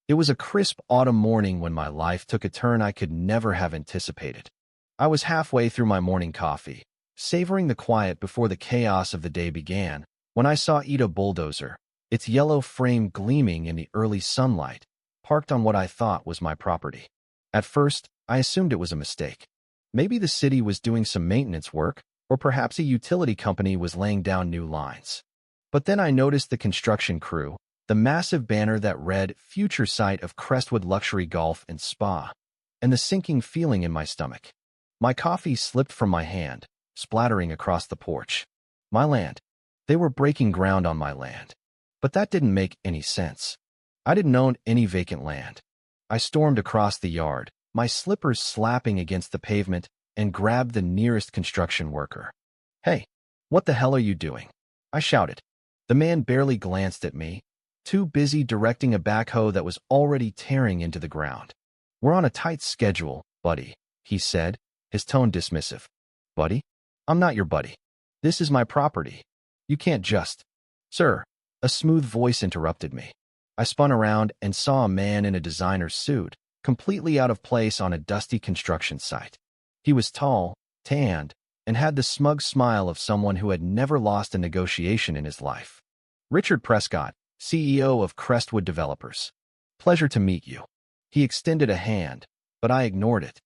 It was a crisp autumn morning when my life took a turn I could never have anticipated. I was halfway through my morning coffee, savoring the quiet before the chaos of the day began, when I saw Ida Bulldozer, its yellow frame gleaming in the early sunlight, parked on what I thought was my property. At first, I assumed it was a mistake. Maybe the city was doing some maintenance work, or perhaps a utility company was laying down new lines. But then I noticed the construction crew, the massive banner that read "Future Site of Crestwood Luxury Golf and Spa," and the sinking feeling in my stomach. My coffee slipped from my hand, splattering across the porch. My land. They were breaking ground on my land. But that didn't make any sense. I didn't own any vacant land. I stormed across the yard, my slippers slapping against the pavement, and grabbed the nearest construction worker. "Hey, what the hell are you doing?" I shouted. The man barely glanced at me, too busy directing a backhoe that was already tearing into the ground. "We're on a tight schedule, buddy," he said, his tone dismissive. "Buddy? I'm not your buddy. This is my property. You can't just—" "Sir," a smooth voice interrupted me. I spun around and saw a man in a designer's suit, completely out of place on a dusty construction site. He was tall, tanned, and had the smug smile of someone who had never lost a negotiation in his life. "Richard Prescott, CEO of Crestwood Developers. Pleasure to meet you." He extended a hand, but I ignored it.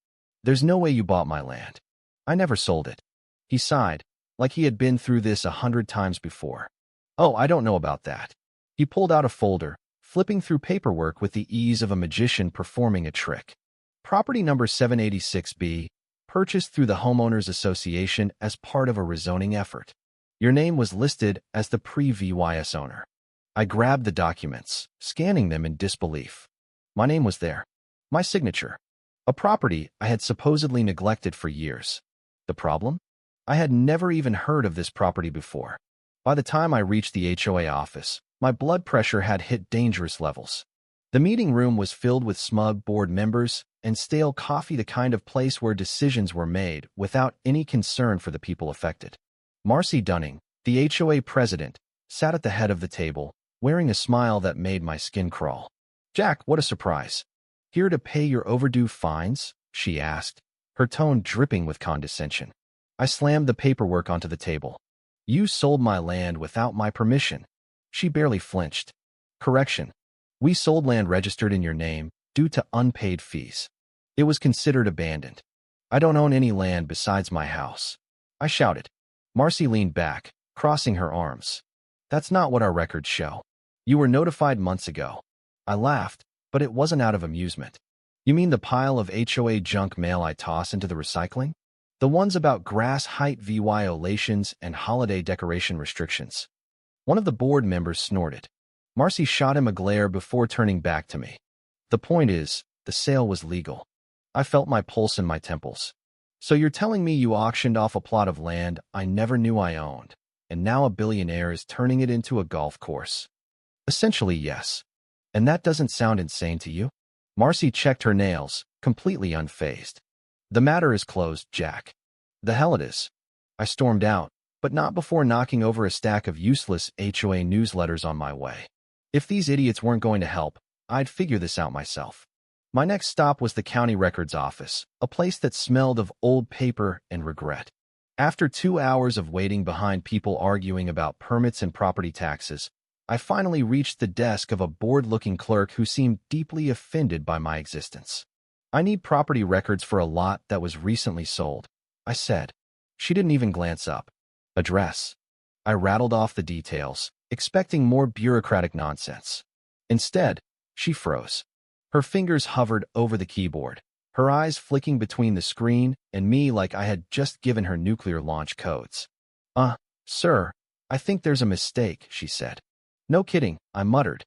"There's no way you bought my land. I never sold it." He sighed, like he had been through this 100 times before. "Oh, I don't know about that." He pulled out a folder, flipping through paperwork with the ease of a magician performing a trick. "Property number 786B, purchased through the Homeowners Association as part of a rezoning effort. Your name was listed as the pre-VYS owner." I grabbed the documents, scanning them in disbelief. My name was there. My signature. A property I had supposedly neglected for years. The problem? I had never even heard of this property before. By the time I reached the HOA office, my blood pressure had hit dangerous levels. The meeting room was filled with smug board members and stale coffee, the kind of place where decisions were made without any concern for the people affected. Marcy Dunning, the HOA president, sat at the head of the table, wearing a smile that made my skin crawl. "Jack, what a surprise. Here to pay your overdue fines?" she asked, her tone dripping with condescension. I slammed the paperwork onto the table. "You sold my land without my permission." She barely flinched. "Correction. We sold land registered in your name due to unpaid fees. It was considered abandoned. I don't own any land besides my house," I shouted. Marcy leaned back, crossing her arms. "That's not what our records show. You were notified months ago." I laughed, but it wasn't out of amusement. "You mean the pile of HOA junk mail I toss into the recycling? The ones about grass height violations and holiday decoration restrictions?" One of the board members snorted. Marcy shot him a glare before turning back to me. "The point is, the sale was legal." I felt my pulse in my temples. "So you're telling me you auctioned off a plot of land I never knew I owned, and now a billionaire is turning it into a golf course?" "Essentially, yes. And that doesn't sound insane to you?" Marcy checked her nails, completely unfazed. "The matter is closed, Jack." "The hell it is." I stormed out, but not before knocking over a stack of useless HOA newsletters on my way. If these idiots weren't going to help, I'd figure this out myself. My next stop was the county records office, a place that smelled of old paper and regret. After 2 hours of waiting behind people arguing about permits and property taxes, I finally reached the desk of a bored-looking clerk who seemed deeply offended by my existence. "I need property records for a lot that was recently sold," I said. She didn't even glance up. "Address." I rattled off the details, expecting more bureaucratic nonsense. Instead, she froze. Her fingers hovered over the keyboard, her eyes flicking between the screen and me like I had just given her nuclear launch codes. Sir, I think there's a mistake," she said. "No kidding," I muttered.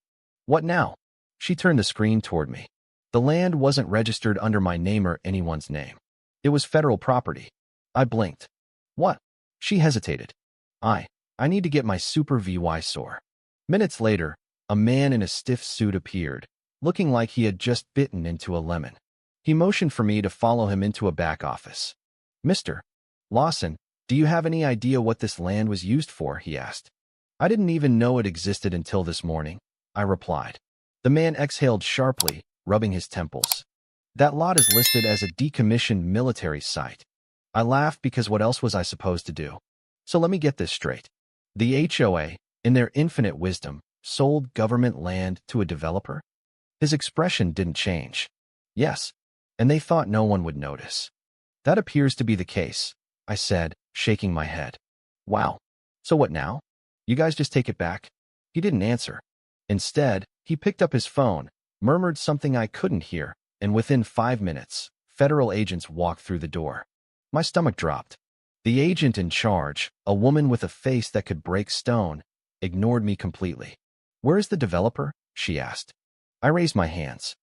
"What now?" She turned the screen toward me. "The land wasn't registered under my name or anyone's name. It was federal property." I blinked. "What?" She hesitated. I need to get my Super VY sore." Minutes later, a man in a stiff suit appeared, looking like he had just bitten into a lemon. He motioned for me to follow him into a back office. "Mr. Lawson, do you have any idea what this land was used for?" he asked. "I didn't even know it existed until this morning," I replied. The man exhaled sharply, rubbing his temples. That lot is listed as a decommissioned military site. I laughed because what else was I supposed to do? So let me get this straight. The HOA, in their infinite wisdom, sold government land to a developer? His expression didn't change. Yes, and they thought no one would notice. That appears to be the case, I said, shaking my head. Wow. So what now? You guys just take it back? He didn't answer. Instead, he picked up his phone, murmured something I couldn't hear, and within 5 minutes, federal agents walked through the door. My stomach dropped. The agent in charge, a woman with a face that could break stone, ignored me completely. Where is the developer? She asked. I raised my hands.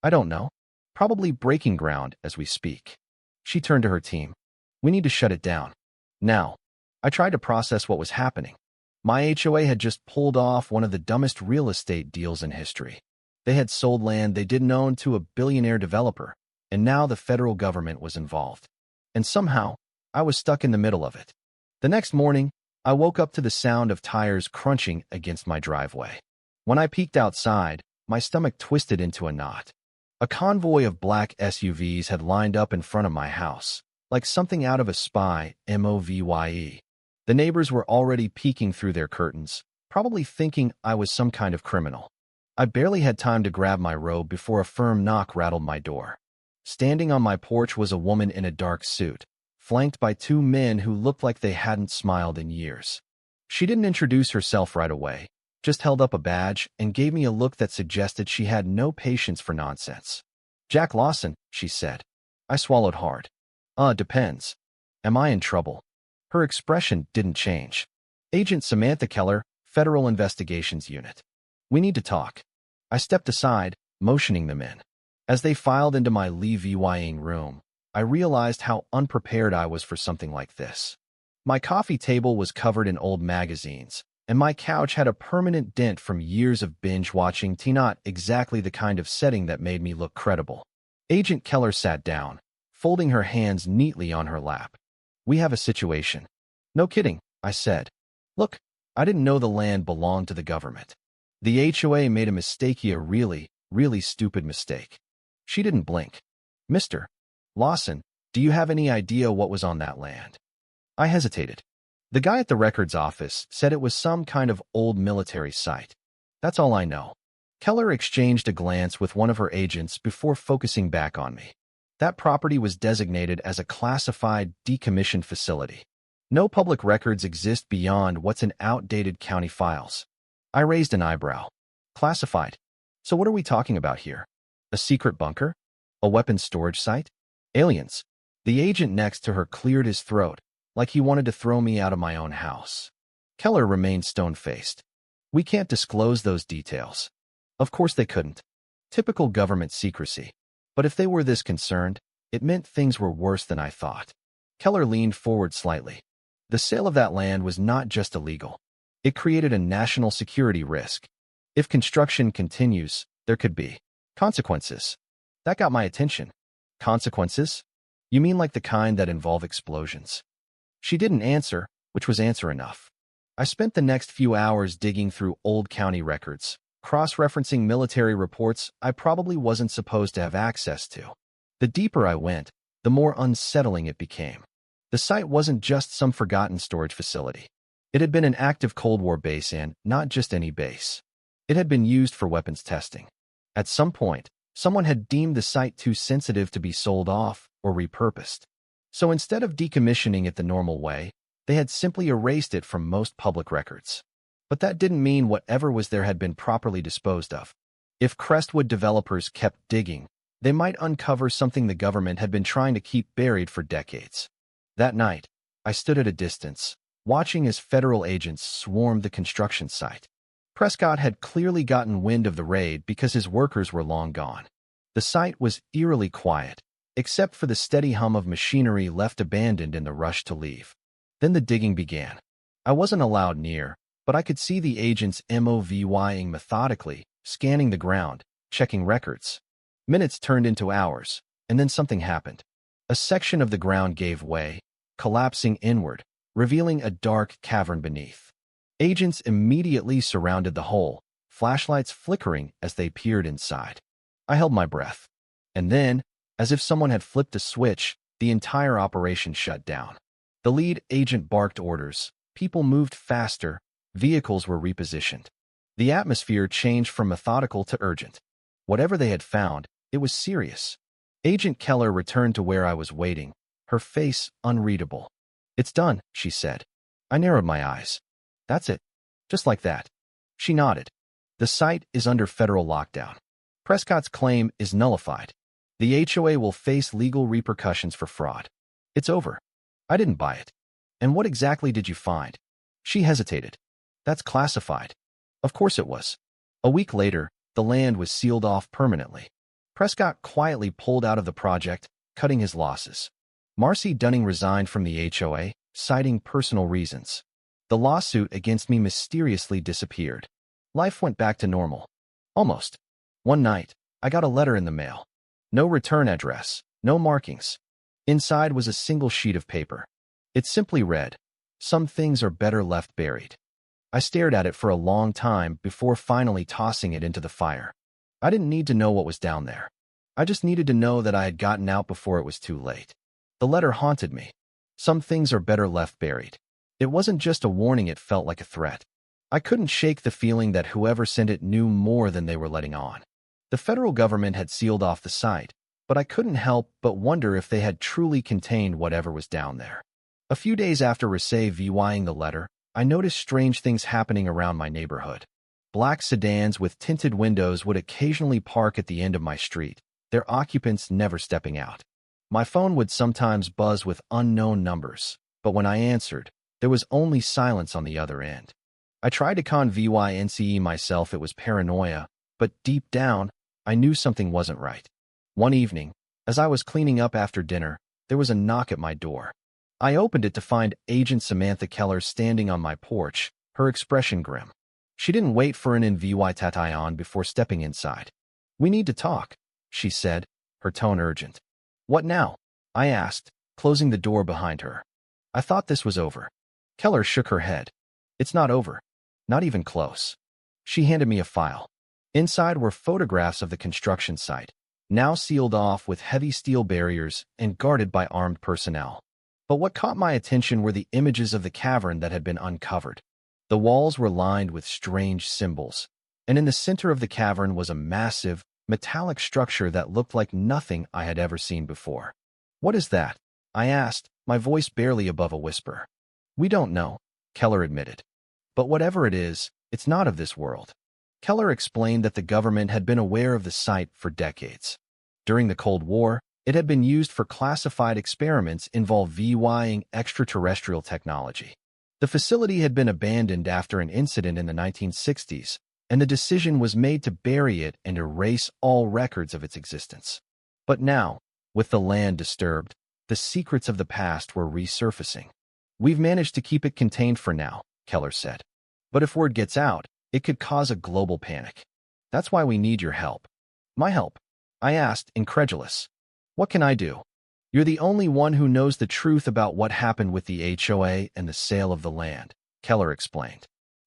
I don't know. Probably breaking ground as we speak. She turned to her team. We need to shut it down. Now. I tried to process what was happening. My HOA had just pulled off one of the dumbest real estate deals in history. They had sold land they didn't own to a billionaire developer, and now the federal government was involved. And somehow, I was stuck in the middle of it. The next morning, I woke up to the sound of tires crunching against my driveway. When I peeked outside, my stomach twisted into a knot. A convoy of black SUVs had lined up in front of my house, like something out of a spy movie. The neighbors were already peeking through their curtains, probably thinking I was some kind of criminal. I barely had time to grab my robe before a firm knock rattled my door. Standing on my porch was a woman in a dark suit, flanked by 2 men who looked like they hadn't smiled in years. She didn't introduce herself right away, just held up a badge and gave me a look that suggested she had no patience for nonsense. Jack Lawson, she said. I swallowed hard. Depends. Am I in trouble? Her expression didn't change. Agent Samantha Keller, Federal Investigations Unit. We need to talk. I stepped aside, motioning them in. As they filed into my levying room, I realized how unprepared I was for something like this. My coffee table was covered in old magazines, and my couch had a permanent dent from years of binge-watching TV, not exactly the kind of setting that made me look credible. Agent Keller sat down, folding her hands neatly on her lap. We have a situation. No kidding, I said. Look, I didn't know the land belonged to the government. The HOA made a mistake, a really, really stupid mistake. She didn't blink. Mr. Lawson, do you have any idea what was on that land? I hesitated. The guy at the records office said it was some kind of old military site. That's all I know. Keller exchanged a glance with one of her agents before focusing back on me. That property was designated as a classified, decommissioned facility. No public records exist beyond what's in outdated county files. I raised an eyebrow. Classified? So what are we talking about here? A secret bunker? A weapons storage site? Aliens? The agent next to her cleared his throat, like he wanted to throw me out of my own house. Keller remained stone-faced. We can't disclose those details. Of course they couldn't. Typical government secrecy. But if they were this concerned, it meant things were worse than I thought. Keller leaned forward slightly. The sale of that land was not just illegal. It created a national security risk. If construction continues, there could be consequences. That got my attention. Consequences? You mean like the kind that involve explosions? She didn't answer, which was answer enough. I spent the next few hours digging through old county records, cross-referencing military reports I probably wasn't supposed to have access to. The deeper I went, the more unsettling it became. The site wasn't just some forgotten storage facility. It had been an active Cold War base and not just any base. It had been used for weapons testing. At some point, someone had deemed the site too sensitive to be sold off or repurposed. So instead of decommissioning it the normal way, they had simply erased it from most public records. But that didn't mean whatever was there had been properly disposed of. If Crestwood developers kept digging, they might uncover something the government had been trying to keep buried for decades. That night, I stood at a distance, watching as federal agents swarmed the construction site. Prescott had clearly gotten wind of the raid because his workers were long gone. The site was eerily quiet, except for the steady hum of machinery left abandoned in the rush to leave. Then the digging began. I wasn't allowed near, but I could see the agents moving methodically, scanning the ground, checking records. Minutes turned into hours, and then something happened. A section of the ground gave way, collapsing inward, revealing a dark cavern beneath. Agents immediately surrounded the hole, flashlights flickering as they peered inside. I held my breath. And then, as if someone had flipped a switch, the entire operation shut down. The lead agent barked orders. People moved faster. Vehicles were repositioned. The atmosphere changed from methodical to urgent. Whatever they had found, it was serious. Agent Keller returned to where I was waiting, her face unreadable. "It's done," she said. I narrowed my eyes. "That's it. Just like that." She nodded. "The site is under federal lockdown. Prescott's claim is nullified. The HOA will face legal repercussions for fraud. It's over." I didn't buy it. "And what exactly did you find?" She hesitated. "That's classified." Of course it was. A week later, the land was sealed off permanently. Prescott quietly pulled out of the project, cutting his losses. Marcy Dunning resigned from the HOA, citing personal reasons. The lawsuit against me mysteriously disappeared. Life went back to normal. Almost. One night, I got a letter in the mail. No return address, no markings. Inside was a single sheet of paper. It simply read, "Some things are better left buried." I stared at it for a long time before finally tossing it into the fire. I didn't need to know what was down there. I just needed to know that I had gotten out before it was too late. The letter haunted me. Some things are better left buried. It wasn't just a warning, it felt like a threat. I couldn't shake the feeling that whoever sent it knew more than they were letting on. The federal government had sealed off the site, but I couldn't help but wonder if they had truly contained whatever was down there. A few days after receiving the letter, I noticed strange things happening around my neighborhood. Black sedans with tinted windows would occasionally park at the end of my street, their occupants never stepping out. My phone would sometimes buzz with unknown numbers, but when I answered, there was only silence on the other end. I tried to convince myself it was paranoia, but deep down, I knew something wasn't right. One evening, as I was cleaning up after dinner, there was a knock at my door. I opened it to find Agent Samantha Keller standing on my porch, her expression grim. She didn't wait for an invitation before stepping inside. "We need to talk," she said, her tone urgent. "What now?" I asked, closing the door behind her. "I thought this was over." Keller shook her head. "It's not over. Not even close." She handed me a file. Inside were photographs of the construction site, now sealed off with heavy steel barriers and guarded by armed personnel. But what caught my attention were the images of the cavern that had been uncovered. The walls were lined with strange symbols, and in the center of the cavern was a massive, metallic structure that looked like nothing I had ever seen before. "What is that?" I asked, my voice barely above a whisper. "We don't know," Keller admitted. "But whatever it is, it's not of this world." Keller explained that the government had been aware of the site for decades. During the Cold War, it had been used for classified experiments involving extraterrestrial technology. The facility had been abandoned after an incident in the 1960s, and the decision was made to bury it and erase all records of its existence. But now, with the land disturbed, the secrets of the past were resurfacing. "We've managed to keep it contained for now," Keller said. "But if word gets out, it could cause a global panic. That's why we need your help." "My help?" I asked, incredulous. "What can I do?" "You're the only one who knows the truth about what happened with the HOA and the sale of the land," Keller explained.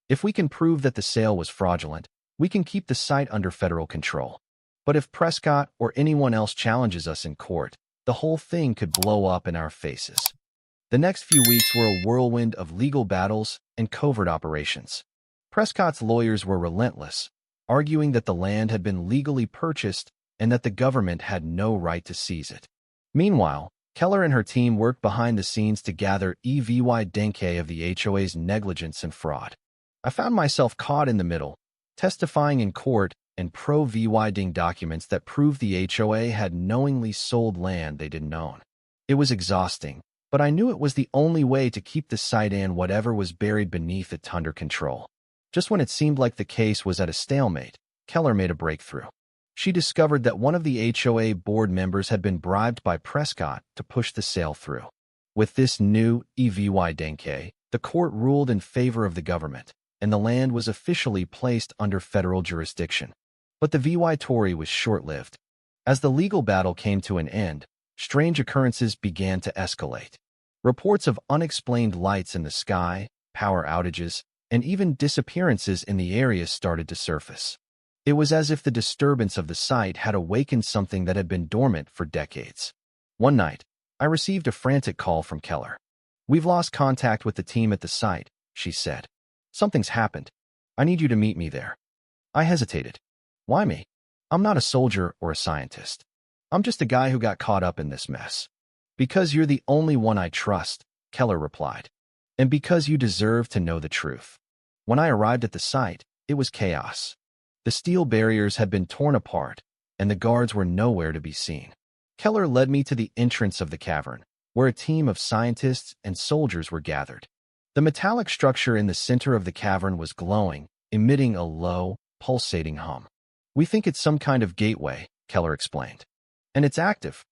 "If we can prove that the sale was fraudulent, we can keep the site under federal control. But if Prescott or anyone else challenges us in court, the whole thing could blow up in our faces." The next few weeks were a whirlwind of legal battles and covert operations. Prescott's lawyers were relentless, arguing that the land had been legally purchased and that the government had no right to seize it. Meanwhile, Keller and her team worked behind the scenes to gather evidence of the HOA's negligence and fraud. I found myself caught in the middle, testifying in court and providing documents that proved the HOA had knowingly sold land they didn't own. It was exhausting, but I knew it was the only way to keep the site and whatever was buried beneath it under control. Just when it seemed like the case was at a stalemate, Keller made a breakthrough. She discovered that one of the HOA board members had been bribed by Prescott to push the sale through. With this new evidence, the court ruled in favor of the government, and the land was officially placed under federal jurisdiction. But the victory was short-lived. As the legal battle came to an end, strange occurrences began to escalate. Reports of unexplained lights in the sky, power outages, and even disappearances in the area started to surface. It was as if the disturbance of the site had awakened something that had been dormant for decades. One night, I received a frantic call from Keller. "We've lost contact with the team at the site," she said. "Something's happened. I need you to meet me there." I hesitated. "Why me? I'm not a soldier or a scientist. I'm just a guy who got caught up in this mess." "Because you're the only one I trust," Keller replied. "And because you deserve to know the truth." When I arrived at the site, it was chaos. The steel barriers had been torn apart, and the guards were nowhere to be seen. Keller led me to the entrance of the cavern, where a team of scientists and soldiers were gathered. The metallic structure in the center of the cavern was glowing, emitting a low, pulsating hum. "We think it's some kind of gateway," Keller explained. "And it's active."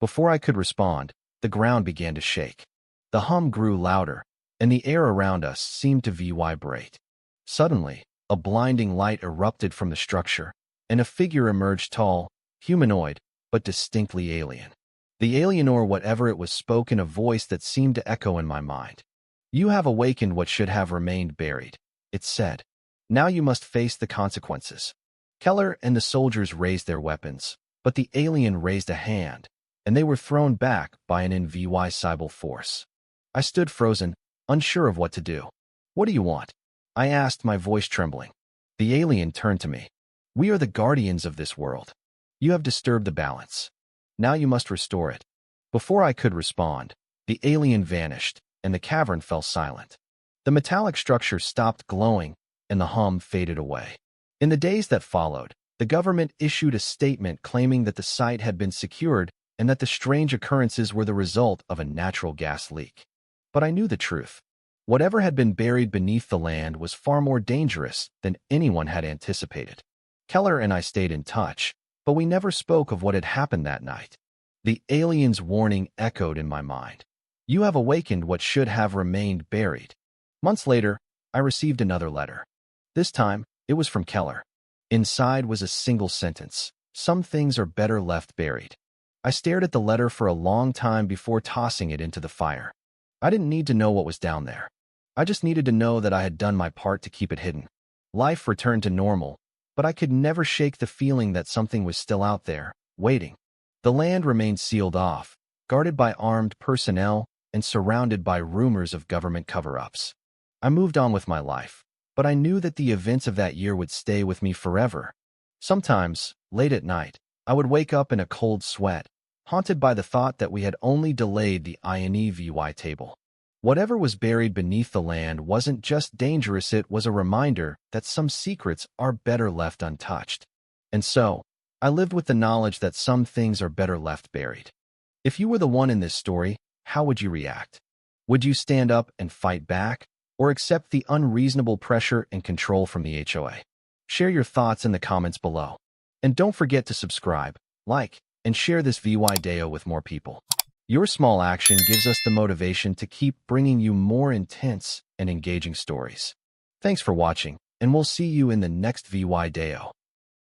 Before I could respond, the ground began to shake. The hum grew louder, and the air around us seemed to vibrate. Suddenly, a blinding light erupted from the structure, and a figure emerged, tall, humanoid, but distinctly alien. The alien, or whatever it was, spoke in a voice that seemed to echo in my mind. "You have awakened what should have remained buried," it said. "Now you must face the consequences." Keller and the soldiers raised their weapons, but the alien raised a hand, and they were thrown back by an invisible force. I stood frozen, unsure of what to do. "What do you want?" I asked, my voice trembling. The alien turned to me. "We are the guardians of this world. You have disturbed the balance. Now you must restore it." Before I could respond, the alien vanished, and the cavern fell silent. The metallic structure stopped glowing, and the hum faded away. In the days that followed, the government issued a statement claiming that the site had been secured and that the strange occurrences were the result of a natural gas leak. But I knew the truth. Whatever had been buried beneath the land was far more dangerous than anyone had anticipated. Keller and I stayed in touch, but we never spoke of what had happened that night. The alien's warning echoed in my mind. "You have awakened what should have remained buried." Months later, I received another letter. This time, it was from Keller. Inside was a single sentence: "Some things are better left buried." I stared at the letter for a long time before tossing it into the fire. I didn't need to know what was down there. I just needed to know that I had done my part to keep it hidden. Life returned to normal, but I could never shake the feeling that something was still out there, waiting. The land remained sealed off, guarded by armed personnel, and surrounded by rumors of government cover-ups. I moved on with my life, but I knew that the events of that year would stay with me forever. Sometimes, late at night, I would wake up in a cold sweat, haunted by the thought that we had only delayed the INEVY table. Whatever was buried beneath the land wasn't just dangerous, it was a reminder that some secrets are better left untouched. And so, I lived with the knowledge that some things are better left buried. If you were the one in this story, how would you react? Would you stand up and fight back, or accept the unreasonable pressure and control from the HOA? Share your thoughts in the comments below. And don't forget to subscribe, like, and share this video with more people. Your small action gives us the motivation to keep bringing you more intense and engaging stories. Thanks for watching, and we'll see you in the next video.